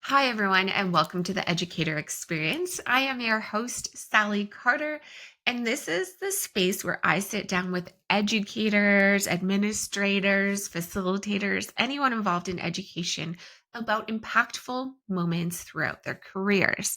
Hi, everyone, and welcome to the Educator Experience. I am your host, Salli Carter, and this is the space where I sit down with educators, administrators, facilitators, anyone involved in education about impactful moments throughout their careers.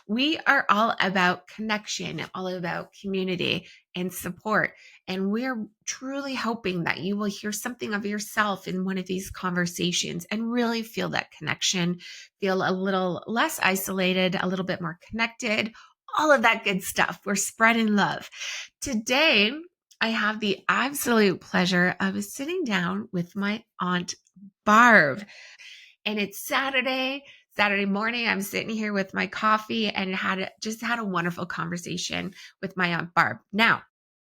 We are all about connection, all about community and support. And we're truly hoping that you will hear something of yourself in one of these conversations and really feel that connection, feel a little less isolated, a little bit more connected, all of that good stuff. We're spreading love. Today, I have the absolute pleasure of sitting down with my Aunt Barb. And it's Saturday morning. I'm sitting here with my coffee and just had a wonderful conversation with my Aunt Barb. Now,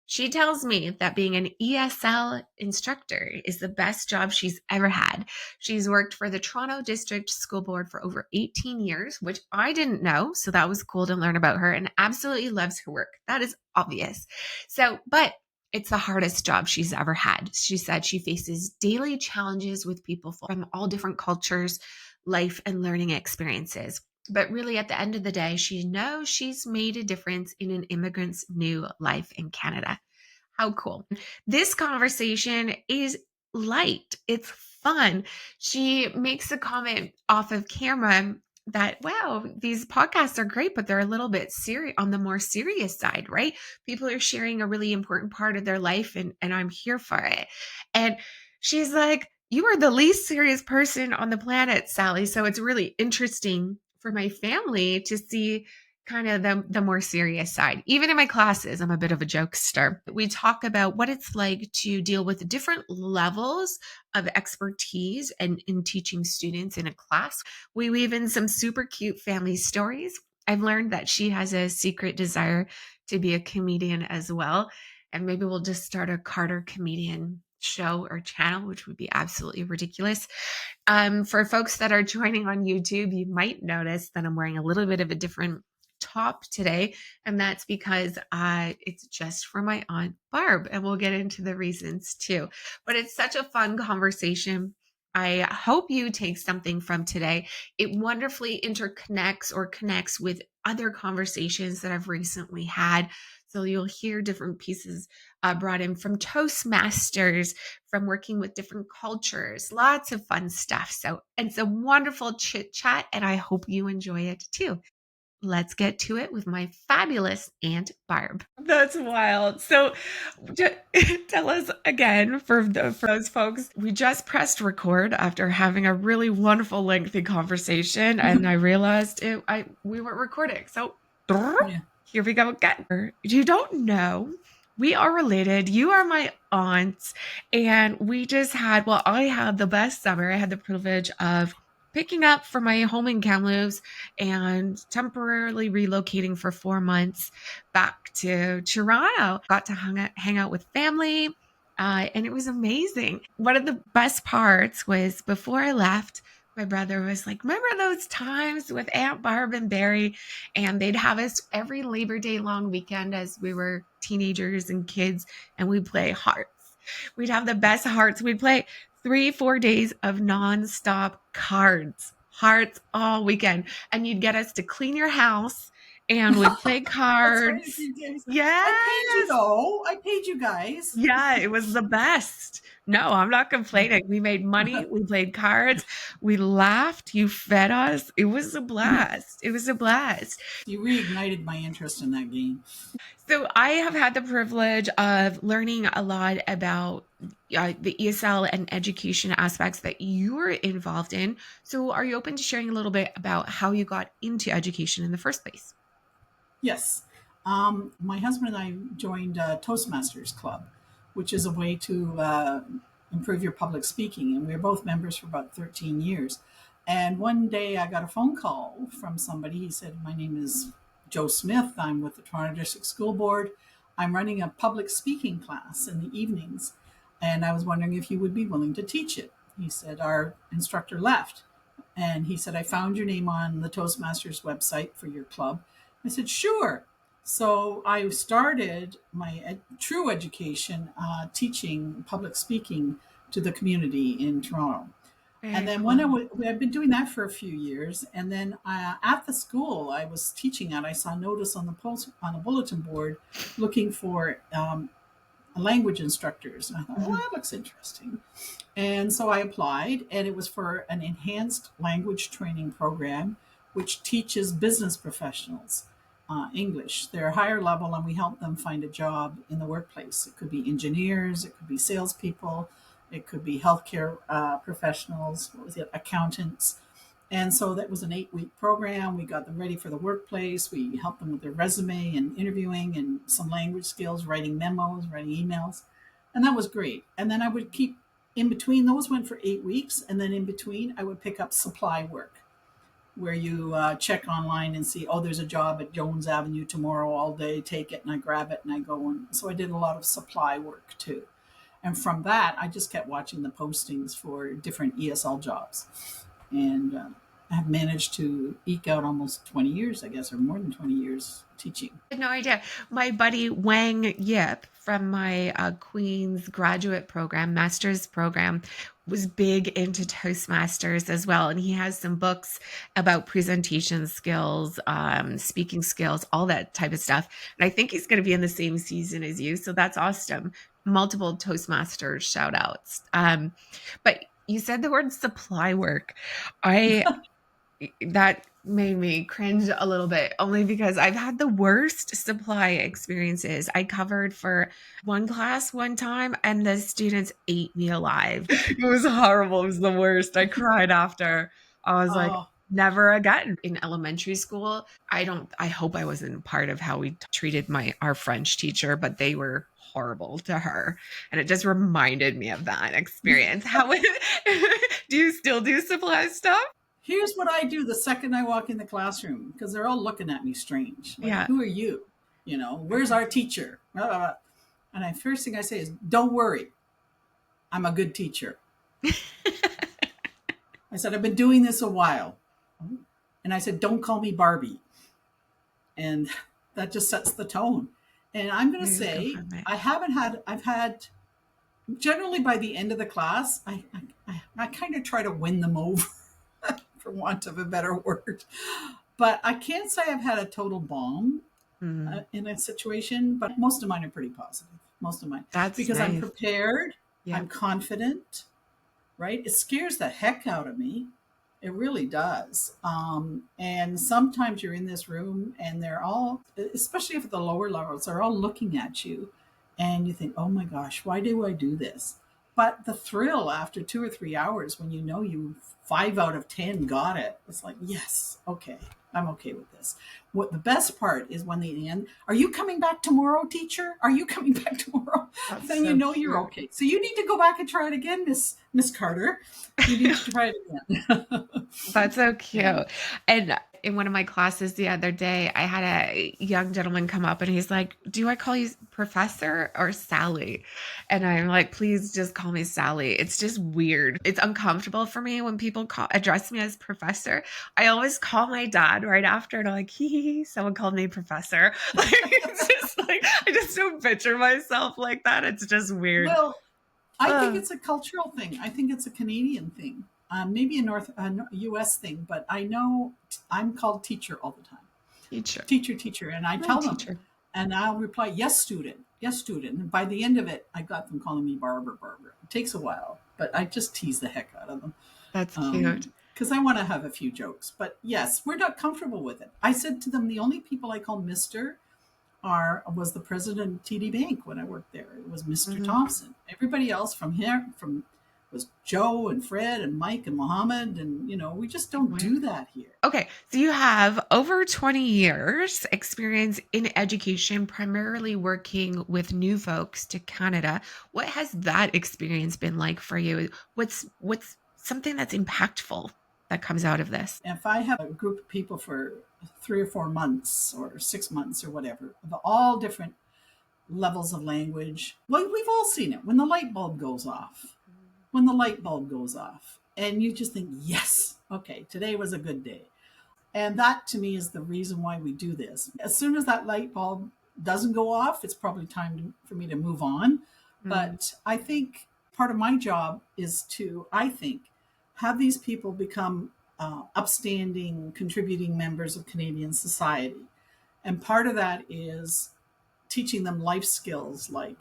she tells me that being an ESL instructor is the best job she's ever had. She's worked for the Toronto District School Board for over 18 years, which I didn't know. So that was cool to learn about her, and absolutely loves her work. That is obvious. But it's the hardest job she's ever had. She said she faces daily challenges with people from all different cultures, life, and learning experiences. But really, at the end of the day, she knows she's made a difference in an immigrant's new life in Canada. How cool. This conversation is light, it's fun. She makes a comment off of camera that, wow, these podcasts are great, but they're a little bit serious on the more serious side, right? People are sharing a really important part of their life, and I'm here for it. And she's like, you are the least serious person on the planet, Salli. So it's really interesting for my family to see kind of the more serious side. Even in my classes, I'm a bit of a jokester. We talk about what it's like to deal with different levels of expertise and in teaching students in a class. We weave in some super cute family stories. I've learned that she has a secret desire to be a comedian as well. And maybe we'll just start a Carter comedian show or channel, which would be absolutely ridiculous. For folks that are joining on YouTube, you might notice that I'm wearing a little bit of a different top today, and that's because it's just for my Aunt Barb, and we'll get into the reasons too. But it's such a fun conversation. I hope you take something from today. It wonderfully interconnects or connects with other conversations that I've recently had. So you'll hear different pieces brought in from Toastmasters, from working with different cultures, lots of fun stuff. So it's a wonderful chit chat, and I hope you enjoy it too. Let's get to it with my fabulous Aunt Barb. That's wild. So, tell us again for those folks. We just pressed record after having a really wonderful, lengthy conversation, and I realized we weren't recording. So, Yeah. here we go again. You don't know. We are related. You are my aunts, and we just had. Well, I had the best summer. I had the privilege of picking up for my home in Kamloops and temporarily relocating for 4 months back to Toronto. Got to hang out with family, and it was amazing. One of the best parts was before I left, my brother was like, remember those times with Aunt Barb and Barry? And they'd have us every Labor Day long weekend as we were teenagers and kids, and we'd play hearts. We'd have the best hearts. We'd play 3-4 days of nonstop hearts all weekend. And you'd get us to clean your house and we'd play That's right. cards. I paid you Yes. though. I paid you guys. Yeah, it was the best. No, I'm not complaining. We made money. We played cards. We laughed. You fed us. It was a blast. It was a blast. You reignited my interest in that game. So I have had the privilege of learning a lot about the ESL and education aspects that you're involved in. So are you open to sharing a little bit about how you got into education in the first place? Yes. My husband and I joined Toastmasters Club, which is a way to improve your public speaking. And we were both members for about 13 years. And one day I got a phone call from somebody. He said, my name is Joe Smith. I'm with the Toronto District School Board. I'm running a public speaking class in the evenings. And I was wondering if you would be willing to teach it. He said, our instructor left. And he said, I found your name on the Toastmasters website for your club. I said, sure. So I started my true education teaching public speaking to the community in Toronto. And Very then cool. I've been doing that for a few years. And then at the school I was teaching at, I saw notice on the post on the bulletin board looking for language instructors. And I thought, well, Mhm. that looks interesting. And so I applied, and it was for an enhanced language training program, which teaches business professionals English. They're higher level, and we help them find a job in the workplace. It could be engineers, it could be salespeople, it could be healthcare professionals, what was it, accountants. And so that was an 8-week program. We got them ready for the workplace. We helped them with their resume and interviewing and some language skills, writing memos, writing emails. And that was great. And then I would keep in between, those went for 8 weeks. And then in between, I would pick up supply work where you check online and see, oh, there's a job at Jones Avenue tomorrow all day, take it. And I grab it and I go. And so I did a lot of supply work too. And from that, I just kept watching the postings for different ESL jobs. And I have managed to eke out almost 20 years, I guess, or more than 20 years teaching. I had no idea. My buddy Wang Yip from my Queen's graduate program, master's program, was big into Toastmasters as well. And he has some books about presentation skills, speaking skills, all that type of stuff. And I think he's going to be in the same season as you. So that's awesome. Multiple Toastmasters shout outs. But you said the word supply work. I that made me cringe a little bit only because I've had the worst supply experiences. I covered for one class one time and the students ate me alive. It was horrible. It was the worst. I cried after. I was like, Oh, never again. In elementary school, I hope I wasn't part of how we treated our French teacher, but they were horrible to her. And it just reminded me of that experience. Do you still do supply stuff? here's what I do the second I walk in the classroom because they're all looking at me strange. Like, Yeah. who are you? You know, where's our teacher? And the first thing I say is, don't worry, I'm a good teacher. I said, I've been doing this a while. And I said, don't call me Barbie. And that just sets the tone. And I'm going to There's a say, comment. I've had, generally by the end of the class, I kind of try to win them over, for want of a better word. But I can't say I've had a total bomb Mm, in a situation, but most of mine are pretty positive. Most of mine. that's Because I'm nice. prepared, Yeah. I'm confident, right? It scares the heck out of me. It really does. And sometimes you're in this room and they're all, especially if at the lower levels, they're all looking at you and you think, oh my gosh, why do I do this? But the thrill after 2 or 3 hours when you know you 5 out of 10 got it, it's like, yes, okay, I'm okay with this. What the best part is when they end, are you coming back tomorrow, teacher? Are you coming back tomorrow? That's Then you so know you're cute. okay. So you need to go back and try it again, Miss Carter. You need to try it again. That's so Yeah. cute. And in one of my classes the other day, I had a young gentleman come up and he's like, do I call you professor or Sally? And I'm like, please just call me Sally. It's just weird. It's uncomfortable for me when people address me as professor. I always call my dad right after and I'm like, hee, someone called me professor. Like, it's just like, I just don't picture myself like that. It's just weird. Well, I think Uh, it's a cultural thing. I think it's a Canadian thing, maybe a U.S. thing. But I know I'm called teacher all the time. teacher. Teacher, teacher, and I Hi, tell them, teacher. and I'll reply, yes, student, yes, student. And by the end of it, I got them calling me Barbara, Barbara. It takes a while, but I just tease the heck out of them That's cute. because I want to have a few jokes. But yes, we're not comfortable with it. I said to them, the only people I call Mister was the president of TD Bank when I worked there. It was Mr. Mhm. Thompson. Everybody else from here from was Joe and Fred and Mike and Mohammed, and we just don't do that here. Okay, so you have over 20 years experience in education, primarily working with new folks to Canada. What has that experience been like for you? What's something that's impactful that comes out of this? If I have a group of people for 3 or 4 months or 6 months or whatever, of all different levels of language, well, we've all seen it when the light bulb goes off. When the light bulb goes off, and you just think, yes, okay, today was a good day. And that to me is the reason why we do this. As soon as that light bulb doesn't go off, it's probably for me to move on. Mm, But I think part of my job is to, I think, have these people become upstanding, contributing members of Canadian society. And part of that is teaching them life skills like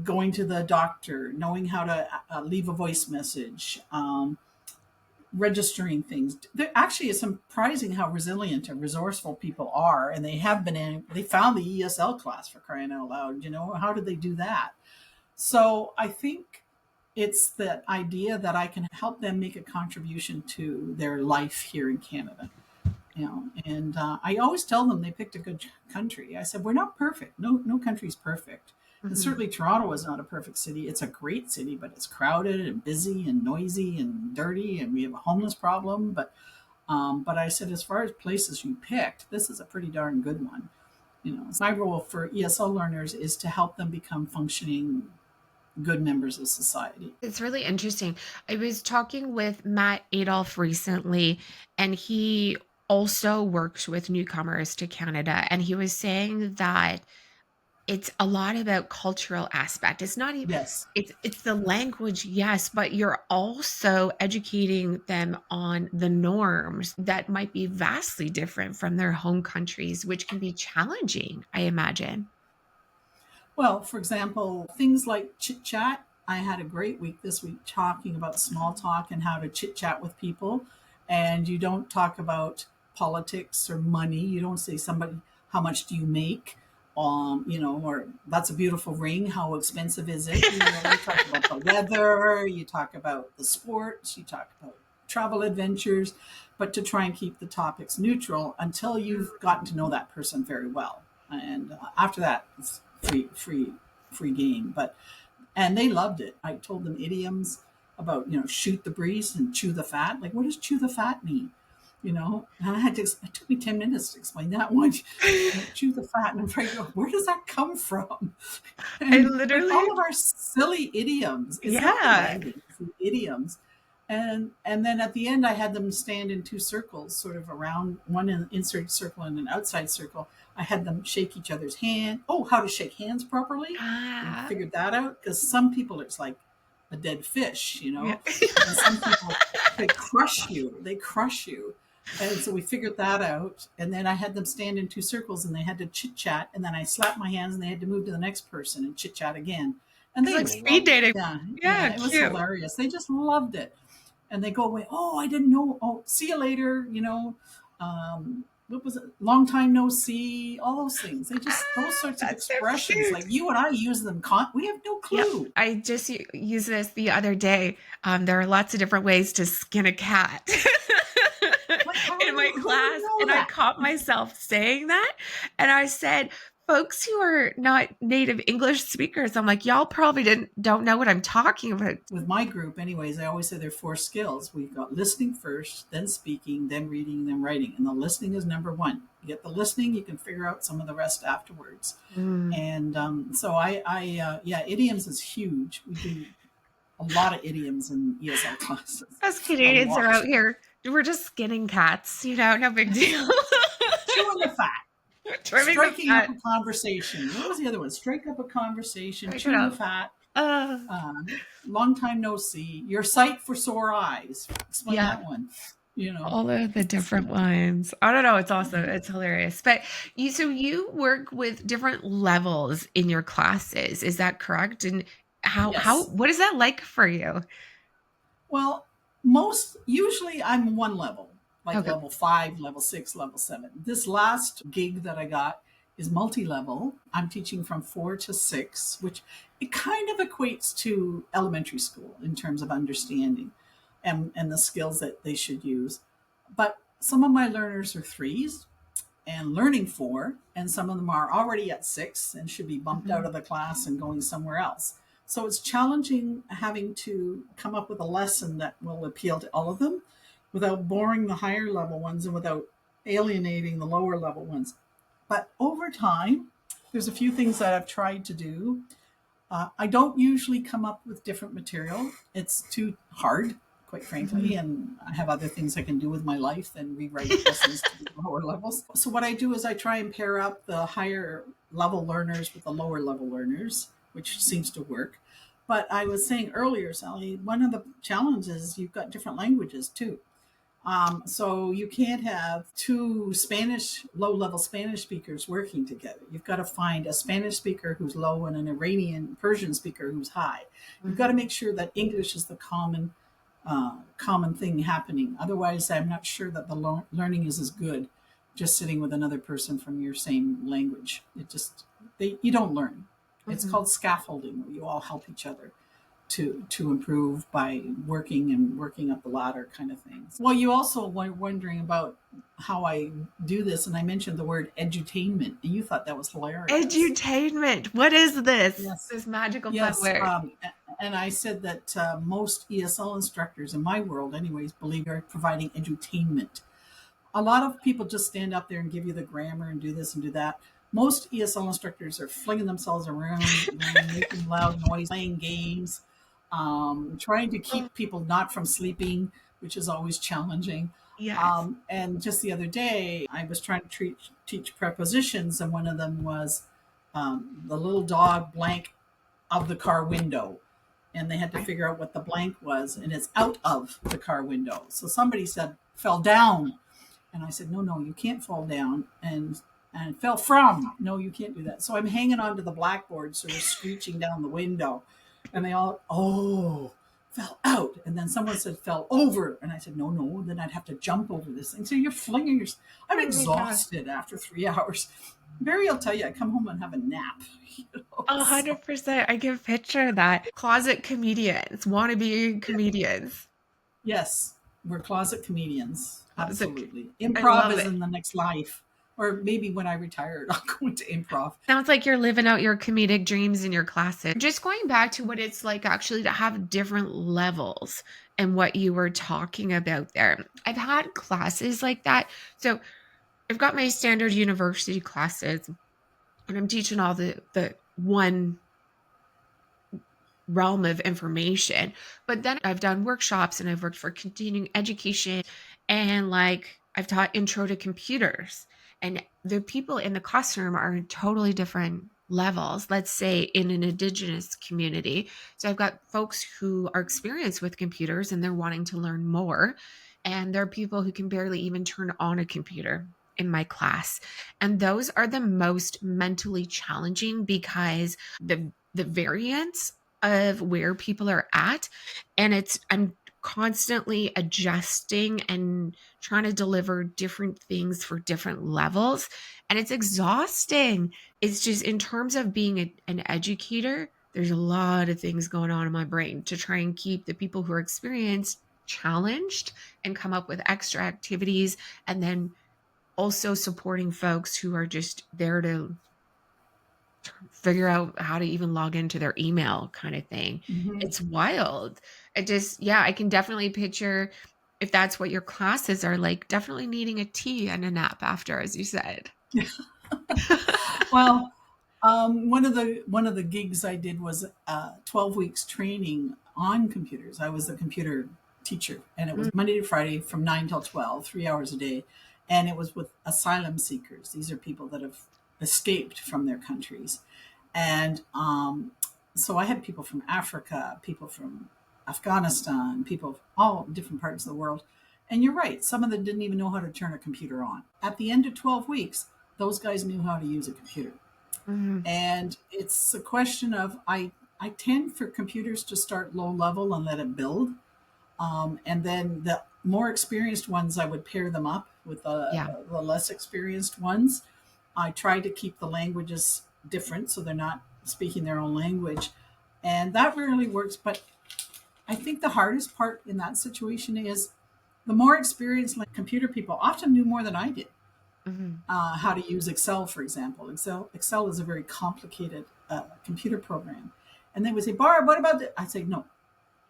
going to the doctor, knowing how to leave a voice message, registering things. Actually, it's surprising how resilient and resourceful people are, and they have been they found the ESL class, for crying out loud. How did they do that? So I think it's the idea that I can help them make a contribution to their life here in Canada. And I always tell them they picked a good country. I said, we're not perfect. No country's perfect. And Mhm. certainly Toronto is not a perfect city. It's a great city, but it's crowded and busy and noisy and dirty, and we have a homeless problem. But I said, as far as places you picked, this is a pretty darn good one. So my role for ESL learners is to help them become functioning, good members of society. It's really interesting. I was talking with Matt Adolph recently, and he also works with newcomers to Canada. And he was saying that it's a lot about cultural aspect. It's not even Yes. it's the language, yes, but you're also educating them on the norms that might be vastly different from their home countries, which can be challenging, I imagine. Well, for example, things like chit chat. I had a great week this week talking about small talk and how to chit chat with people. And you don't talk about politics or money. You don't say somebody, how much do you make? Or that's a beautiful ring. How expensive is it? You talk about the weather, you talk about the sports, you talk about travel adventures, but to try and keep the topics neutral until you've gotten to know that person very well. And after that, it's free game. And they loved it. I told them idioms about shoot the breeze and chew the fat. Like, what does chew the fat mean? And it took me 10 minutes to explain that one. Chew the fat, and I'm trying to go, where does that come from? I And like literally, all of our silly idioms, it's not the yeah. language, it's the idioms. And then at the end, I had them stand in two circles, sort of around one inside circle and an outside circle. I had them shake each other's hand. Oh, how to shake hands properly. We Ah, figured that out because some people it's like a dead fish, yeah. and some people they crush you. They crush you. And so we figured that out. And then I had them stand in two circles and they had to chit chat. And then I slapped my hands and they had to move to the next person and chit chat again. And It's they like speed loved it. dating. Yeah. Yeah, Yeah. It was cute. hilarious. They just loved it. And they go away. Oh, I didn't know. Oh, see you later. What was it? Long time no see. All those things. Those Ah, sorts of that's so expressions, cute. like you and I use them. We have no Yep. clue. I just used this the other day. There are lots of different ways to skin a cat Like, in my who would class. know And I that? caught myself saying that. And I said, folks who are not native English speakers, I'm like, y'all probably don't know what I'm talking about. With my group, anyways, I always say there are four skills. We've got listening first, then speaking, then reading, then writing. And the listening is number one. You get the listening, you can figure out some of the rest afterwards. Mm. And so yeah, idioms is huge. We do a lot of idioms in ESL classes. Us A Canadians are lot. out here. We're just skinning cats, no big deal. Chewing the fat. Trimming the Striking up fat. a conversation. What was the other one? Strike up a conversation, Pick it chewing the up. fat, Uh, long time no see. Your sight for sore eyes. Explain yeah. that one. You know, All of the it's, different ones. I don't know. It's awesome. It's hilarious. But you work with different levels in your classes. Is that correct? And yes. what is that like for you? Well, usually I'm one level, like Okay. level 5, level 6, level 7. This last gig that I got is multi-level. I'm teaching from 4 to 6, which it kind of equates to elementary school in terms of understanding and the skills that they should use. But some of my learners are 3s and learning 4, and some of them are already at 6 and should be bumped out Mhm. of the class and going somewhere else. So it's challenging having to come up with a lesson that will appeal to all of them without boring the higher level ones and without alienating the lower level ones. But over time, there's a few things that I've tried to do. I don't usually come up with different material. It's too hard, quite frankly, Mhm. and I have other things I can do with my life than rewrite lessons to the lower levels. So what I do is I try and pair up the higher level learners with the lower level learners, which seems to work. But I was saying earlier, Sally, one of the challenges, you've got different languages too. So you can't have two low-level Spanish speakers working together. You've got to find a Spanish speaker who's low and an Iranian Persian speaker who's high. You've got to Mhm. make sure that English is the common thing happening. Otherwise, I'm not sure that the learning is as good just sitting with another person from your same language. You don't learn. It's Mhm. called scaffolding, where you all help each other to improve by working up the ladder kind of things. Well, you also were wondering about how I do this, and I mentioned the word edutainment, and you thought that was hilarious. Edutainment. What is this? Yes, This magical fun yes. word. And I said that most ESL instructors in my world, anyways, believe are providing edutainment. A lot of people just stand up there and give you the grammar and do this and do that. Most ESL instructors are flinging themselves around the room, making loud noise, playing games, trying to Oh, keep people not from sleeping, which is always challenging. yes. And just the other day, I was trying to teach prepositions, and one of them was the little dog blank of the car window. And they had to figure out what the blank was, and it's out of the car window. So somebody said, fell down. And I said, no, no, you can't fall down. And fell from. No, you can't do that. So I'm hanging onto the blackboard, sort of screeching down the window. And they all, oh, fell out. And then someone said, fell over. And I said, no, no, then I'd have to jump over this thing. So you're flinging your, I'm Oh my gosh. exhausted after 3 hours. Barry will tell you, I come home and have a nap. So 100%. I can picture that. Closet comedians, wannabe comedians. yes, we're closet comedians. Closet. Absolutely. I Improv love is it. in the next life. Or maybe when I retire, I'll go into improv. Sounds like you're living out your comedic dreams in your classes. Just going back to what it's like actually to have different levels and what you were talking about there. I've had classes like that. So I've got my standard university classes and I'm teaching all the one realm of information. But then I've done workshops and I've worked for continuing education and like I've taught intro to computers and the people in the classroom are in totally different levels. Let's say in an indigenous community. So I've got folks who are experienced with computers and they're wanting to learn more. And there are people who can barely even turn on a computer in my class. And those are the most mentally challenging because the variance of where people are at and I'm constantly adjusting and trying to deliver different things for different levels and it's exhausting. It's just in terms of being an educator, there's a lot of things going on in my brain to try and keep the people who are experienced challenged and come up with extra activities and then also supporting folks who are just there to figure out how to even log into their email kind of thing. Mhm. It's wild. It just, yeah, I can definitely picture if that's what your classes are like, definitely needing a tea and a nap after, as you said. Well, one of the gigs I did was 12 weeks training on computers. I was a computer teacher, and it was Mm, Monday to Friday from 9 till 12, 3 hours a day. And it was with asylum seekers. These are people that have escaped from their countries. And so I had people from Africa, people from Afghanistan, people of all different parts of the world. And you're right, some of them didn't even know how to turn a computer on. At the end of 12 weeks, those guys knew how to use a computer. mm, And it's a question of I tend for computers to start low level and let it build. And then the more experienced ones, I would pair them up with yeah. the less experienced ones. I try to keep the languages different so they're not speaking their own language. And that really works. But I think the hardest part in that situation is the more experienced like computer people often knew more than I did. Mhm. How to use Excel, for example. Excel is a very complicated computer program. And they would say, Barb, what about that? I say, no,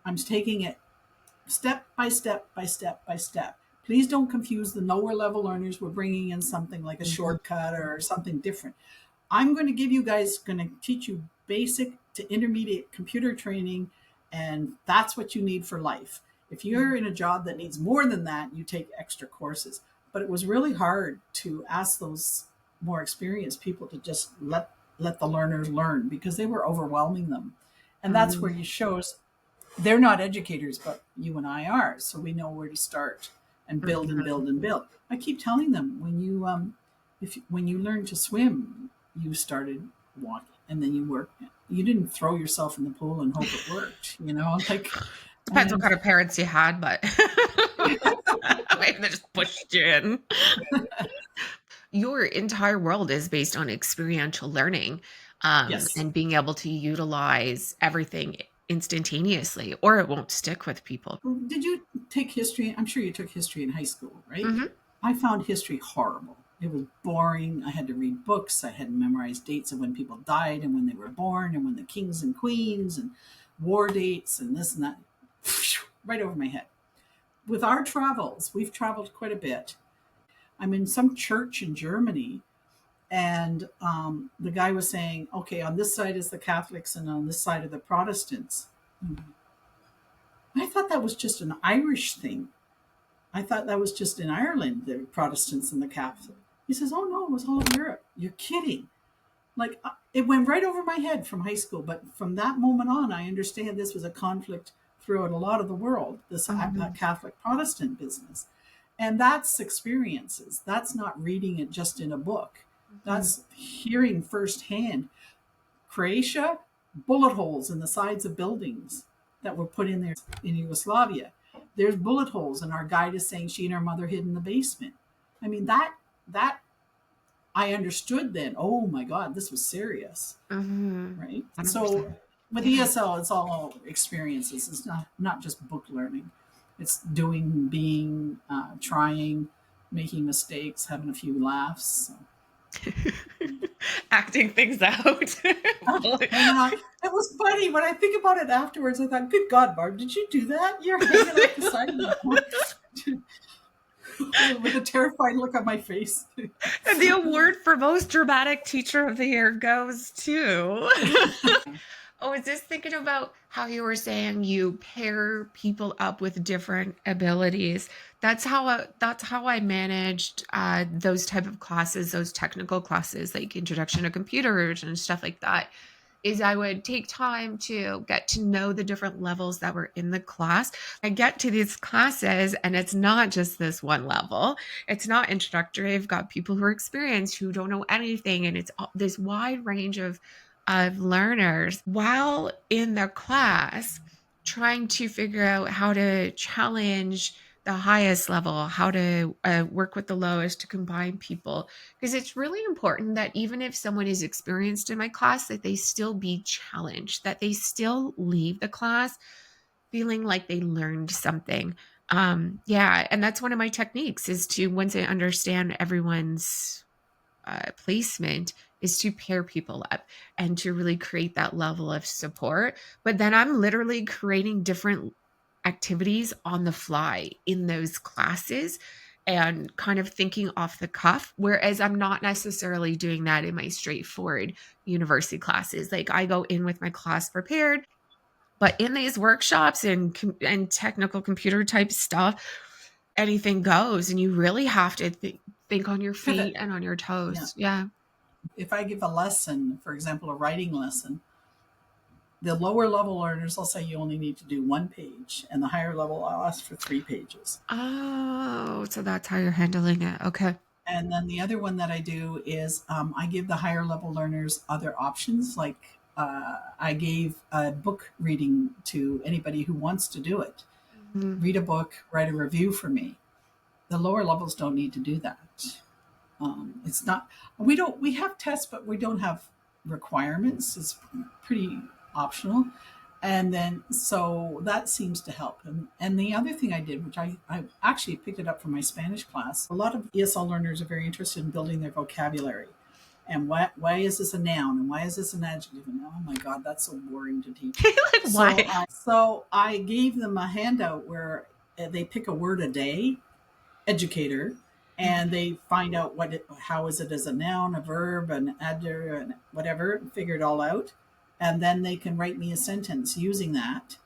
I'm taking it step by step by step by step. Please don't confuse the lower level learners. We're bringing in something like a Mhm. shortcut or something different. I'm going to give you guys, going to teach you basic to intermediate computer training, and that's what you need for life. If you're Mhm. in a job that needs more than that, you take extra courses. But it was really hard to ask those more experienced people to just let the learners learn because they were overwhelming them. And that's where you shows they're not educators, but you and I are. So we know where to start and build and Mhm. build and build. I keep telling them when you learn to swim, you started walking and then you worked. You didn't throw yourself in the pool and hope it worked, like, Depends what and kind of parents you had, but maybe they just pushed you in. Your entire world is based on experiential learning, yes. and being able to utilize everything instantaneously, or it won't stick with people. Did you take history? I'm sure you took history in high school, right? Mhm. I found history horrible. It was boring. I had to read books. I had to memorize dates of when people died and when they were born and when the kings and queens and war dates and this and that. Right over my head. With our travels, we've traveled quite a bit. I'm in some church in Germany, and the guy was saying, okay, on this side is the Catholics and on this side are the Protestants. I thought that was just an Irish thing. I thought that was just in Ireland, the Protestants and the Catholics. He says, oh no, it was all of Europe. You're kidding. Like, it went right over my head from high school. But from that moment on, I understand this was a conflict throughout a lot of the world, this Mhm. Catholic Protestant business. And that's experiences. That's not reading it just in a book. Mhm. That's hearing firsthand. Croatia, bullet holes in the sides of buildings that were put in there in Yugoslavia. There's bullet holes, and our guide is saying she and her mother hid in the basement. I mean, that I understood then. Oh my God, this was serious, Mhm. right? So 100%. with Yeah. ESL, it's all experiences. It's not just book learning. It's doing, being, trying, making mistakes, having a few laughs. So, Acting things out. hanging on. It was funny when I think about it afterwards. I thought, "Good God, Barb, did you do that? You're hanging off the side of the boat with a terrified look on my face." And the award for most dramatic teacher of the year goes to. I was just thinking about how you were saying you pair people up with different abilities. That's how I managed those type of classes, those technical classes like introduction to computers and stuff like that. Is I would take time to get to know the different levels that were in the class. I get to these classes and it's not just this one level. It's not introductory. I've got people who are experienced who don't know anything, and it's this wide range of learners while in the class trying to figure out how to challenge the highest level, how to work with the lowest to combine people. Because it's really important that even if someone is experienced in my class, that they still be challenged, that they still leave the class feeling like they learned something. Yeah, and that's one of my techniques is to once I understand everyone's placement is to pair people up and to really create that level of support. But then I'm literally creating different activities on the fly in those classes and kind of thinking off the cuff. Whereas I'm not necessarily doing that in my straightforward university classes. Like I go in with my class prepared, but in these workshops and technical computer type stuff, anything goes, and you really have to think on your feet Pivot. and on your Yeah. toes. Yeah. If I give a lesson, for example, a writing lesson, the lower level learners, I'll say you only need to do one page, and the higher level, I'll ask for 3 pages. Oh, so that's how you're handling it. Okay. And then the other one that I do is I give the higher level learners other options. Like I gave a book reading to anybody who wants to do it. Mhm. Read a book, write a review for me. The lower levels don't need to do that. It's not, we have tests, but we don't have requirements. It's pretty optional. And then, so that seems to help. And the other thing I did, which I actually picked it up from my Spanish class, a lot of ESL learners are very interested in building their vocabulary. And why is this a noun? And why is this an adjective? And oh my God, that's so boring to teach. Like why? So I gave them a handout where they pick a word a day, educator, and they find out how is it as a noun, a verb, an adjective, and whatever, figure it all out, and then they can write me a sentence using that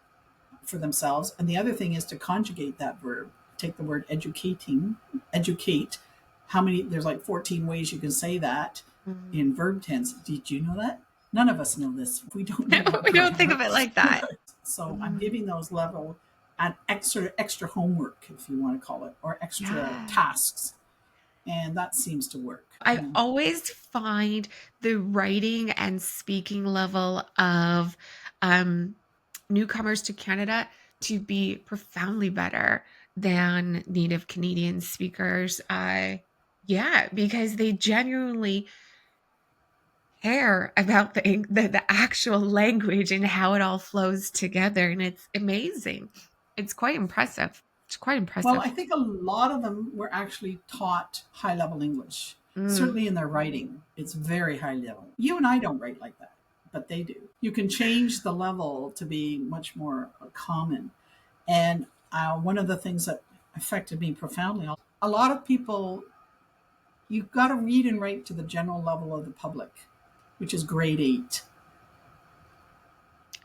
for themselves. And the other thing is to conjugate that verb. Take the word educate. How many? There's like 14 ways you can say that Mhm. in verb tense. Did you know that? None of us know this. We don't know about We don't think of grammar. it like that. So I'm Mm, giving those level and extra homework, if you want to call it, or extra yeah. tasks. And that seems to work. I always find the writing and speaking level of um, newcomers to Canada to be profoundly better than native Canadian speakers. Yeah, because they genuinely care about the actual language and how it all flows together, and it's amazing. It's quite impressive. It's quite Well, impressive. I think a lot of them were actually taught high level English. Mm. Certainly in their writing, it's very high level. You and I don't write like that, but they do. You can change the level to be much more common. And one of the things that affected me profoundly, a lot of people, you've got to read and write to the general level of the public, which is grade 8.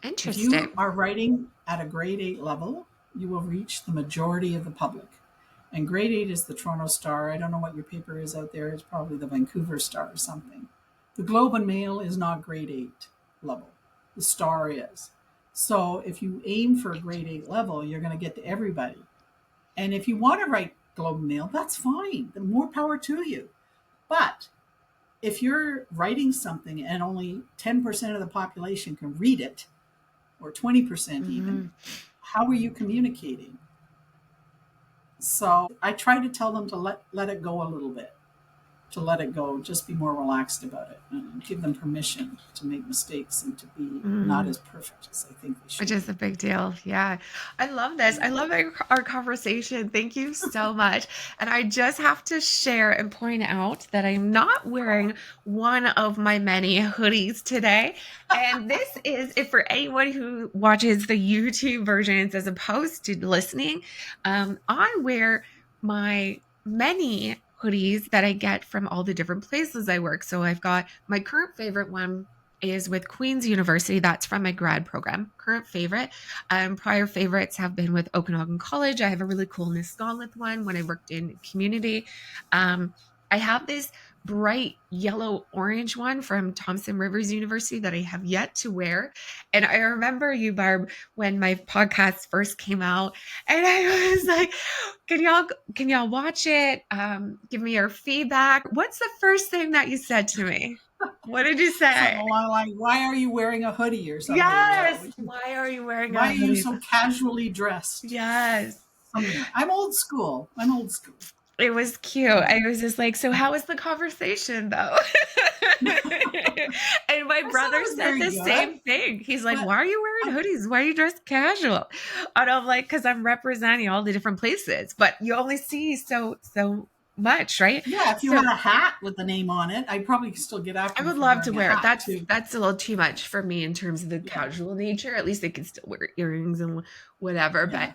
If you Interesting. are writing at a grade 8 level, you will reach the majority of the public. And grade 8 is the Toronto Star. I don't know what your paper is out there. It's probably the Vancouver Star or something. The Globe and Mail is not grade 8 level. The Star is. So if you aim for a grade 8 level, you're going to get to everybody. And if you want to write Globe and Mail, that's fine. The more power to you. But if you're writing something and only 10% of the population can read it, or 20% even, Mhm. how are you communicating? So I try to tell them to let it go a little bit, to let it go, just be more relaxed about it and give them permission to make mistakes and to be not Mhm. as perfect as they think they Which should is be. a big deal. Yeah. I love this. I Yeah. love our conversation. Thank you so much. And I just have to share and point out that I'm not wearing one of my many hoodies today. And this is if for anyone who watches the YouTube versions as opposed to listening, I wear my many hoodies that I get from all the different places I work. So I've got my current favorite one is with Queen's University. That's from my grad program. Current favorite. Prior favorites have been with Okanagan College. I have a really cool Nisgalinth one when I worked in community. I have this bright yellow orange one from Thompson Rivers University that I have yet to wear. And I remember you, Barb, when my podcast first came out, and I was like, can y'all watch it? Give me your feedback. What's the first thing that you said to me? What did you Something say? along like, why are you wearing a hoodie or something? Yes. Why are you wearing Why a are you hoodie? so casually dressed? Yes. Something like, I'm old school. I'm old school. It was cute. Yeah. I was just like, so how was the conversation though? And my I said brother it was said very the good, same thing. He's like, but why are you wearing hoodies? Why are you dressed casual? And I'm like, because I'm representing all the different places, but you only see so much, right? yeah, if you So had a hat with the name on it, I'd probably still get I after you would for love to wearing a wear it. hat That's too. that's a little too much for me in terms of the Yeah, casual nature. At least they can still wear earrings and whatever. yeah.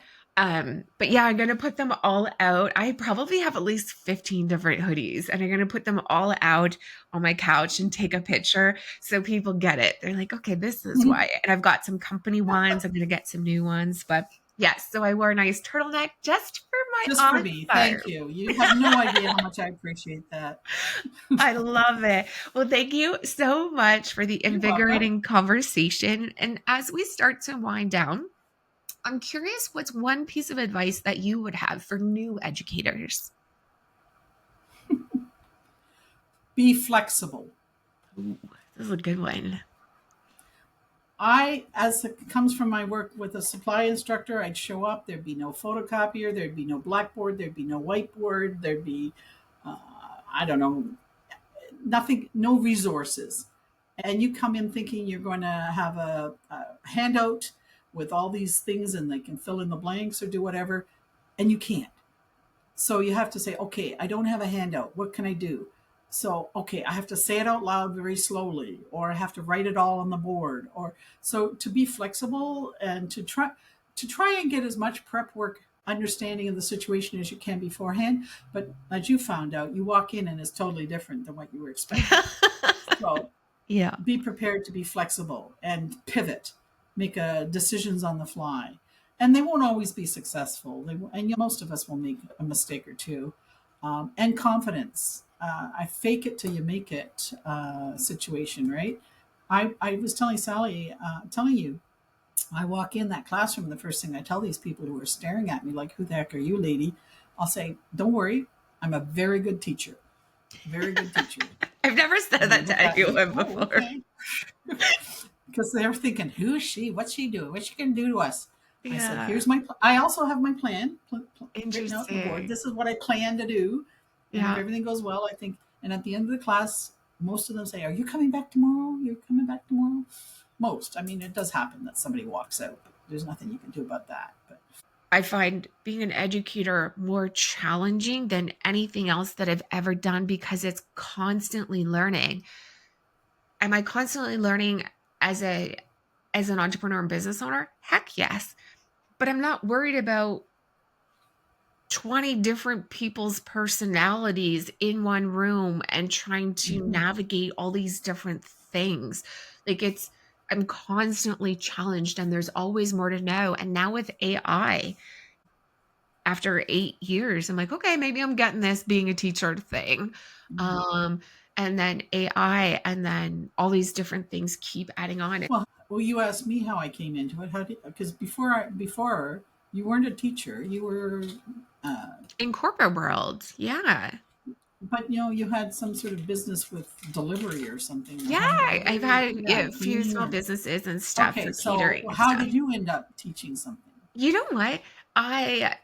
But yeah, I'm gonna put them all out. I probably have at least 15 different hoodies, and I'm gonna put them all out on my couch and take a picture so people get it. They're like, okay, this is why. And I've got some company ones. I'm gonna get some new ones. But yes, so I wore a nice turtleneck just for Just my for Aunt me. Barb. Thank you. You have no idea how much I appreciate that. I love it. Well, thank you so much for the You're welcome. invigorating conversation. And as we start to wind down, I'm curious what's one piece of advice that you would have for new educators? Be flexible. Ooh, this is a good one. As it comes from my work with a supply instructor, I'd show up. There'd be no photocopier. There'd be no blackboard. There'd be no whiteboard. There'd be, uh, I don't know, nothing, no resources. And you come in thinking you're going to have a handout with all these things and they can fill in the blanks or do whatever, and you can't. So you have to say, okay, I don't have a handout. What can I do? So, okay, I have to say it out loud very slowly, or I have to write it all on the board. Or so to be flexible and to try and get as much prep work understanding of the situation as you can beforehand. But as you found out, you walk in and it's totally different than what you were expecting. So Yeah. be prepared to be flexible and pivot, make decisions on the fly. And they won't always be successful. And most of us will make a mistake or two. And confidence. I fake it till you make it situation, right? I was telling Salli, telling you, I walk in that classroom, the first thing I tell these people who are staring at me like, who the heck are you, lady? I'll say, don't worry, I'm a very good teacher. Very good teacher. I've never said And they that look to at me, anyone oh, before. okay. Because they're thinking, who is she? What's she doing? What's she going to do to us? I said, Yeah. here's I also have my plan written out on the board. Interesting. This is what I plan to do. And if Yeah. everything goes well, I think, and at the end of the class, most of them say, are you coming back tomorrow? You're coming back tomorrow? Most. I mean, it does happen that somebody walks out, but there's nothing you can do about that. But I find being an educator more challenging than anything else that I've ever done because it's constantly learning. Am I constantly learning as an entrepreneur and business owner? Heck yes. But I'm not worried about 20 different people's personalities in one room and trying to mm-hmm. navigate all these different things. Like I'm constantly challenged and there's always more to know. And now with AI, after 8 years, I'm like, okay, maybe I'm getting this being a teacher thing. Yeah. Um, and then AI, and then all these different things keep adding on. Well, you asked me how I came into it. How did, because before you weren't a teacher, you were, uh, In corporate world, yeah. but you had some sort of business with delivery or something. Yeah, Home I've delivery, had yeah, a few cleaning small or businesses and stuff okay. for So catering and how stuff. did you end up teaching something? You know what? I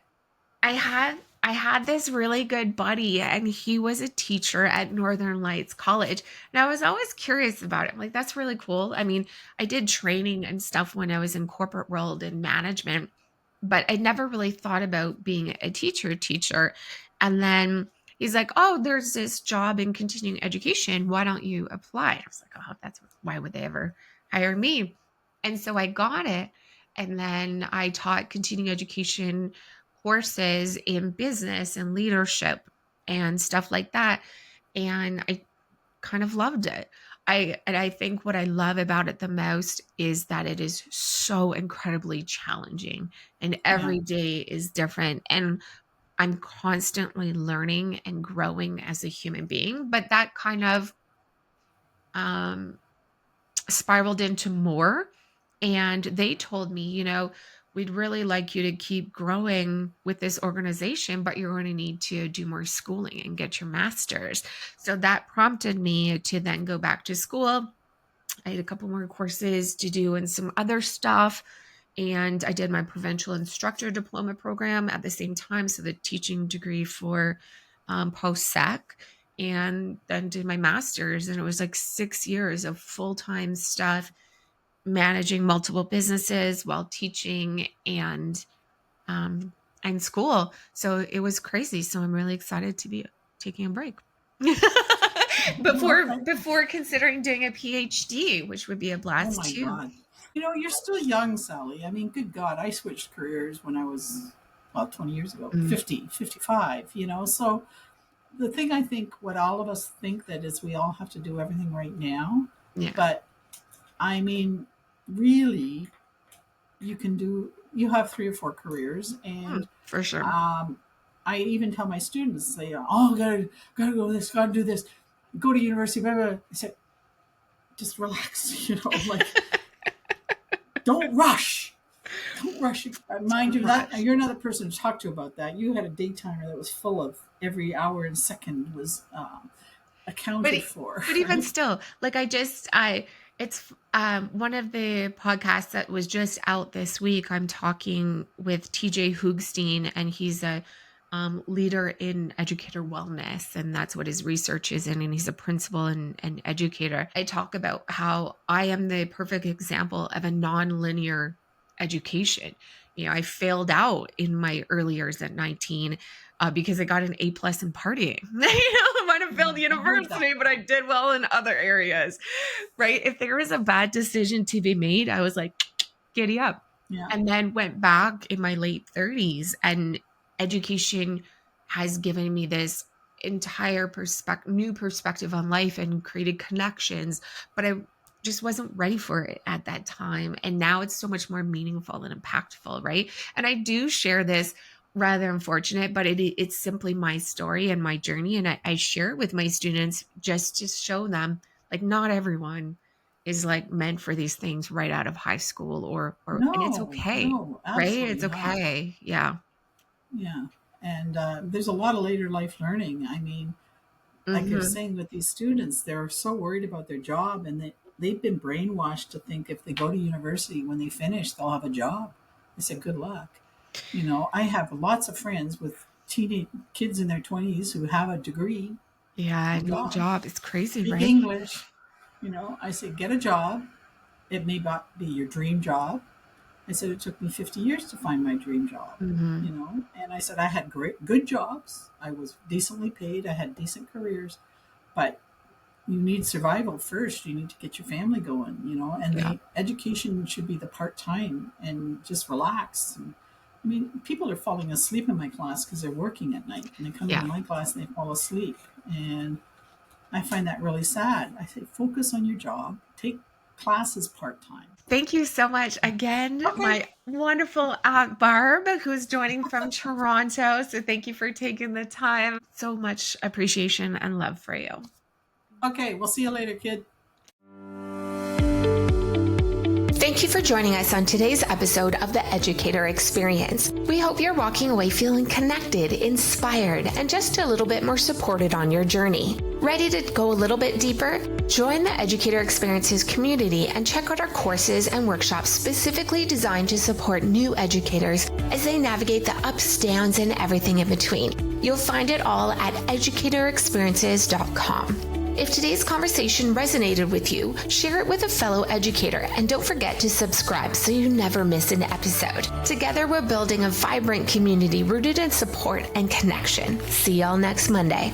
I had this really good buddy and he was a teacher at Northern Lights College. And I was always curious about it. I'm like, that's really cool. I mean, I did training and stuff when I was in corporate world and management, but I never really thought about being a teacher. And then he's like, oh, there's this job in continuing education. Why don't you apply? I was like, oh, why would they ever hire me? And so I got it. And then I taught continuing education courses in business and leadership and stuff like that. And I kind of loved it. I think what I love about it the most is that it is so incredibly challenging and Yeah. every day is different and I'm constantly learning and growing as a human being, but that kind of um spiraled into more. And they told me, we'd really like you to keep growing with this organization, but you're going to need to do more schooling and get your master's. So that prompted me to then go back to school. I had a couple more courses to do and some other stuff. And I did my provincial instructor diploma program at the same time. So the teaching degree for post sec, and then did my master's. And it was like 6 years of full time stuff, managing multiple businesses while teaching um, and school. So it was crazy. So I'm really excited to be taking a break. before Okay. before considering doing a PhD, which would be a Oh blast my too. God. You're still young, Salli. I mean, good God, I switched careers when I was, well, 20 years ago, Mm, 50, 55. So the thing I think, what all of us think that is we all have to do everything right now. yeah, But I mean, really, you have three or four careers. And for sure. um, I even tell my students, say, oh, gotta go this, gotta do this, go to university, blah, blah, blah. I said, just relax, like, don't rush. Don't rush. Mind you, that Rush. you're another person to talk to about that. You had a daytimer that was full of every hour and second was But accounted for, but even right? still, like I it's one of the podcasts that was just out this week. I'm talking with TJ Hoogstein, and he's a leader in educator wellness, and that's what his research is in. And he's a principal and educator. I talk about how I am the perfect example of a non-linear education. I failed out in my early years at 19 because I got an A plus in partying. I might have failed Yeah, I heard that. university, but I did well in other areas, right? If there was a bad decision to be made, I was like, giddy up. Yeah. And then went back in my late 30s, and education has given me this entire new perspective on life and created connections, but I just wasn't ready for it at that time. And now it's so much more meaningful and impactful, right? And I do share this, rather unfortunate, but it's simply my story and my journey. And I share it with my students just to show them, like, not everyone is like meant for these things right out of high school and it's No, okay, no, right? It's absolutely not. okay. Yeah. Yeah. And there's a lot of later life learning. I mean, like you're Hmm. saying with these students, they're so worried about their job, and they've been brainwashed to think if they go to university, when they finish, they'll have a job. I said, good luck. I have lots of friends with teenage kids in their 20s who have a degree, Yeah. no No job, job. It's crazy, speak right? English. I say, get a job. It may not be your dream job. I said, it took me 50 years to find my dream job, Hmm. and I said, I had good jobs. I was decently paid. I had decent careers, but you need survival first. You need to get your family going, and Yeah. the education should be the part time and just relax. And, I mean, people are falling asleep in my class because they're working at night, and they come into Yeah. my class and they fall asleep. And I find that really sad. I say, focus on your job, take classes part time. Thank you so much again, Okay. my wonderful Aunt Barb, who's joining from Toronto. So thank you for taking the time. So much appreciation and love for you. Okay. We'll see you later, kid. Thank you for joining us on today's episode of the Educator Experience. We hope you're walking away feeling connected, inspired, and just a little bit more supported on your journey. Ready to go a little bit deeper? Join the Educator Experiences community and check out our courses and workshops specifically designed to support new educators as they navigate the ups, downs, and everything in between. You'll find it all at educatorexperiences.com. If today's conversation resonated with you, share it with a fellow educator and don't forget to subscribe so you never miss an episode. Together, we're building a vibrant community rooted in support and connection. See y'all next Monday.